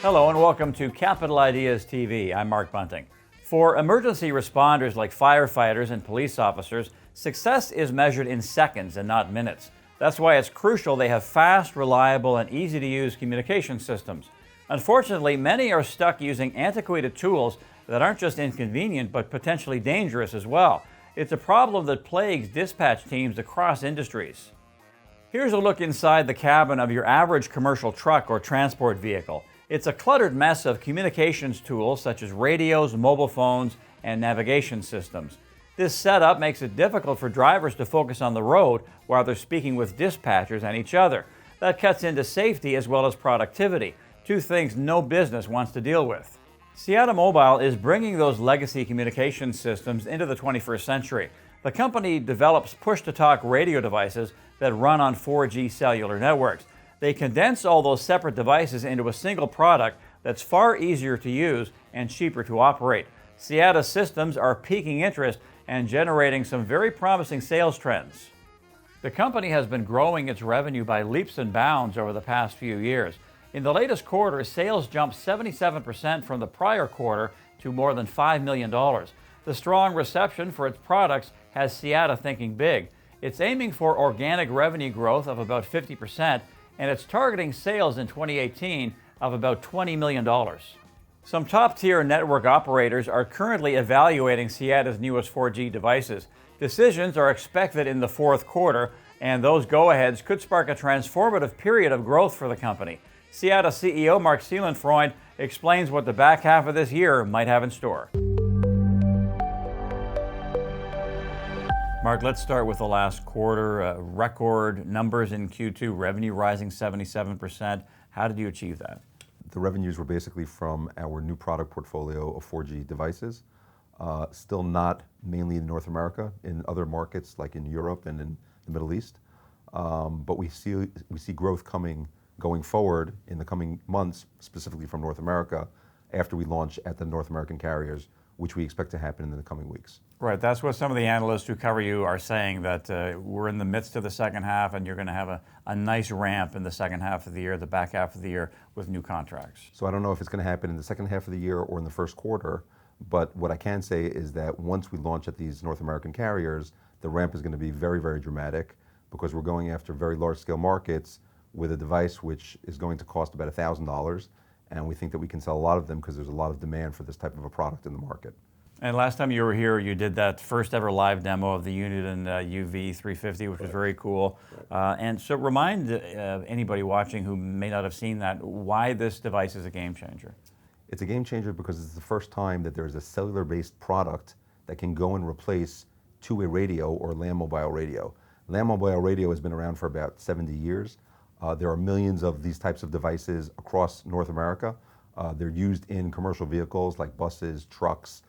Hello and welcome to Capital Ideas TV. I'm Mark Bunting. For emergency responders like firefighters and police officers, success is measured in seconds and not minutes. That's why it's crucial they have fast, reliable, and easy-to-use communication systems. Unfortunately, many are stuck using antiquated tools that aren't just inconvenient but potentially dangerous as well. It's a problem that plagues dispatch teams across industries. Here's a look inside the cabin of your average commercial truck or transport vehicle. It's a cluttered mess of communications tools such as radios, mobile phones, and navigation systems. This setup makes it difficult for drivers to focus on the road while they're speaking with dispatchers and each other. That cuts into safety as well as productivity, two things no business wants to deal with. Siyata Mobile is bringing those legacy communication systems into the 21st century. The company develops push-to-talk radio devices that run on 4G cellular networks. They condense all those separate devices into a single product that's far easier to use and cheaper to operate. Siyata systems are piquing interest and generating some very promising sales trends. The company has been growing its revenue by leaps and bounds over the past few years. In the latest quarter, sales jumped 77% from the prior quarter to more than $5 million. The strong reception for its products has Siyata thinking big. It's aiming for organic revenue growth of about 50%, and it's targeting sales in 2018 of about $20 million. Some top-tier network operators are currently evaluating Siyata's newest 4G devices. Decisions are expected in the fourth quarter, and those go-aheads could spark a transformative period of growth for the company. Siyata CEO Marc Seelenfreund explains what the back half of this year might have in store. Marc, let's start with the last quarter. Record numbers in Q2, revenue rising 77%. How did you achieve that? The revenues were basically from our new product portfolio of 4G devices. Still not mainly in North America, in other markets like in Europe and in the Middle East. But we see growth going forward in the coming months, specifically from North America, after we launch at the North American carriers, which we expect to happen in the coming weeks. Right, that's what some of the analysts who cover you are saying, that we're in the midst of the second half and you're going to have a nice ramp in the second half of the year, the back half of the year, with new contracts. So I don't know if it's going to happen in the second half of the year or in the first quarter, but what I can say is that once we launch at these North American carriers, the ramp is going to be very, very dramatic, because we're going after very large-scale markets with a device which is going to cost about $1,000, and we think that we can sell a lot of them because there's a lot of demand for this type of a product in the market. And last time you were here, you did that first ever live demo of the Uniden UV350, which was very cool. And so remind anybody watching who may not have seen that, why this device is a game changer. It's a game changer because it's the first time that there's a cellular-based product that can go and replace two-way radio or land mobile radio. Land mobile radio has been around for about 70 years. There are millions of these types of devices across North America. They're used in commercial vehicles like buses, trucks,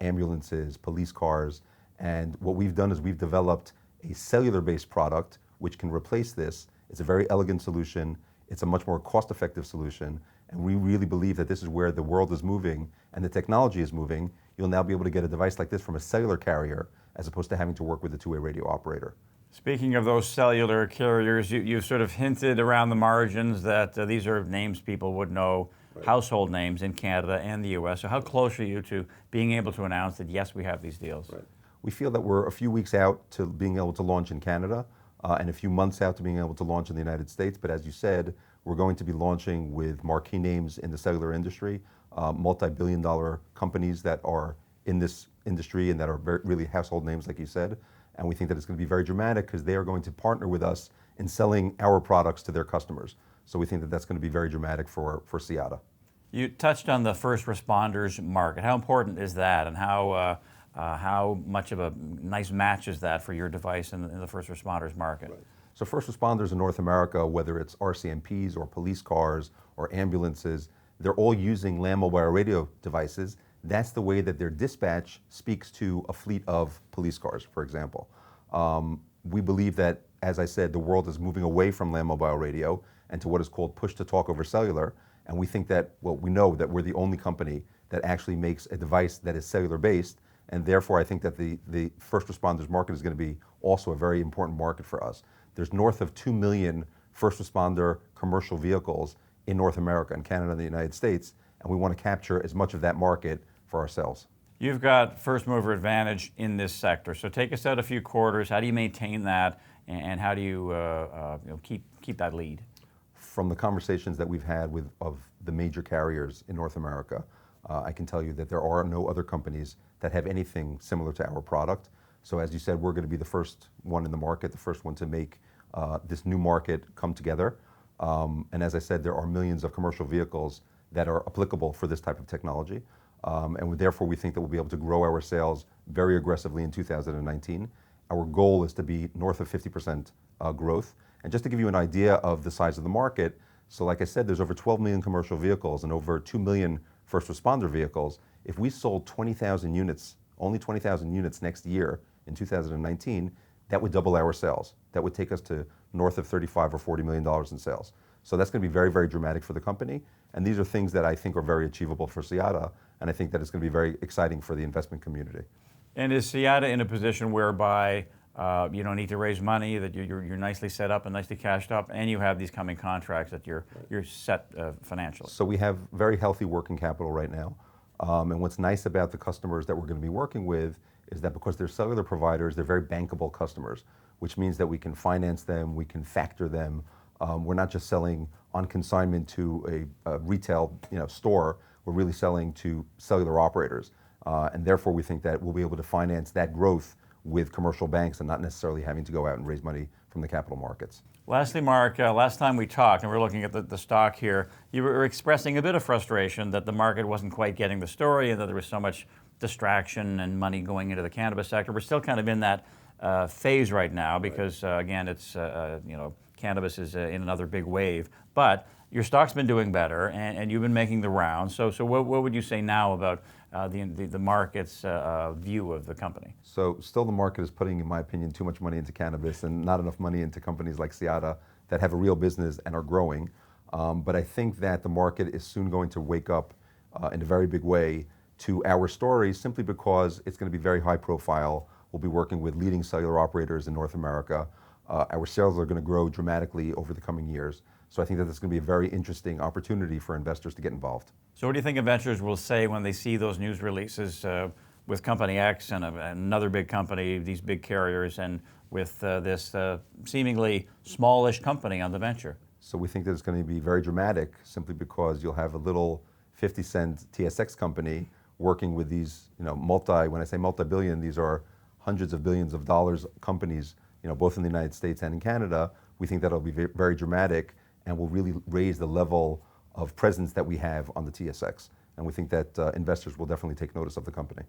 ambulances, police cars, and what we've done is we've developed a cellular-based product which can replace this. It's a very elegant solution, it's a much more cost-effective solution, and we really believe that this is where the world is moving and the technology is moving. You'll now be able to get a device like this from a cellular carrier as opposed to having to work with a two-way radio operator. Speaking of those cellular carriers, you've sort of hinted around the margins that these are names people would know, right, household names in Canada and the US. So how close are you to being able to announce that, yes, we have these deals? Right. We feel that we're a few weeks out to being able to launch in Canada and a few months out to being able to launch in the United States. But as you said, we're going to be launching with marquee names in the cellular industry, multi-billion-dollar companies that are in this industry and that are really household names, like you said. And we think that it's going to be very dramatic because they are going to partner with us in selling our products to their customers. So we think that that's going to be very dramatic for Siyata. You touched on the first responders market. How important is that, and how much of a nice match is that for your device in the first responders market? Right. So first responders in North America, whether it's RCMPs or police cars or ambulances, they're all using land mobile radio devices. That's the way that their dispatch speaks to a fleet of police cars, for example. We believe that, as I said, the world is moving away from land mobile radio and to what is called push-to-talk over cellular. And we think that, well, we know that we're the only company that actually makes a device that is cellular-based. And therefore, I think that the first responders market is going to be also a very important market for us. There's north of 2 million first responder commercial vehicles in North America and Canada and the United States, and we want to capture as much of that market for ourselves. You've got first mover advantage in this sector, so take us out a few quarters. How do you maintain that, and how do you, keep that lead? From the conversations that we've had with the major carriers in North America, I can tell you that there are no other companies that have anything similar to our product. So as you said, we're going to be the first one in the market, the first one to make this new market come together. And as I said, there are millions of commercial vehicles that are applicable for this type of technology. And therefore, we think that we'll be able to grow our sales very aggressively in 2019. Our goal is to be north of 50% growth. And just to give you an idea of the size of the market, so like I said, there's over 12 million commercial vehicles and over 2 million first responder vehicles. If we sold 20,000 units, only 20,000 units next year in 2019, that would double our sales. That would take us to north of $35 or $40 million in sales. So that's going to be very, very dramatic for the company. And these are things that I think are very achievable for Siyata, and I think that it's going to be very exciting for the investment community. And is Siyata in a position whereby you don't need to raise money, that you're nicely set up and nicely cashed up, and you have these coming contracts that you're set financially? So we have very healthy working capital right now. And what's nice about the customers that we're going to be working with is that because they're cellular providers, they're very bankable customers, which means that we can finance them, we can factor them. We're not just selling on consignment to a retail store, we're really selling to cellular operators. And therefore we think that we'll be able to finance that growth with commercial banks and not necessarily having to go out and raise money from the capital markets. Lastly, Marc, last time we talked, and we're looking at the stock here, you were expressing a bit of frustration that the market wasn't quite getting the story and that there was so much distraction and money going into the cannabis sector. We're still kind of in that phase right now because, again, it's, cannabis is in another big wave. But your stock's been doing better, and you've been making the rounds. So what would you say now about the market's view of the company? So still the market is putting, in my opinion, too much money into cannabis and not enough money into companies like Siyata that have a real business and are growing. But I think that the market is soon going to wake up in a very big way to our story simply because it's going to be very high profile. We'll be working with leading cellular operators in North America. Our sales are going to grow dramatically over the coming years. So I think that that's going to be a very interesting opportunity for investors to get involved. So what do you think investors will say when they see those news releases with Company X and another big company, these big carriers, and with this seemingly smallish company on the venture? So we think that it's going to be very dramatic simply because you'll have a little 50-cent TSX company working with these, when I say multi-billion, these are hundreds of billions of dollars companies, both in the United States and in Canada. We think that'll be very dramatic and will really raise the level of presence that we have on the TSX. And we think that investors will definitely take notice of the company.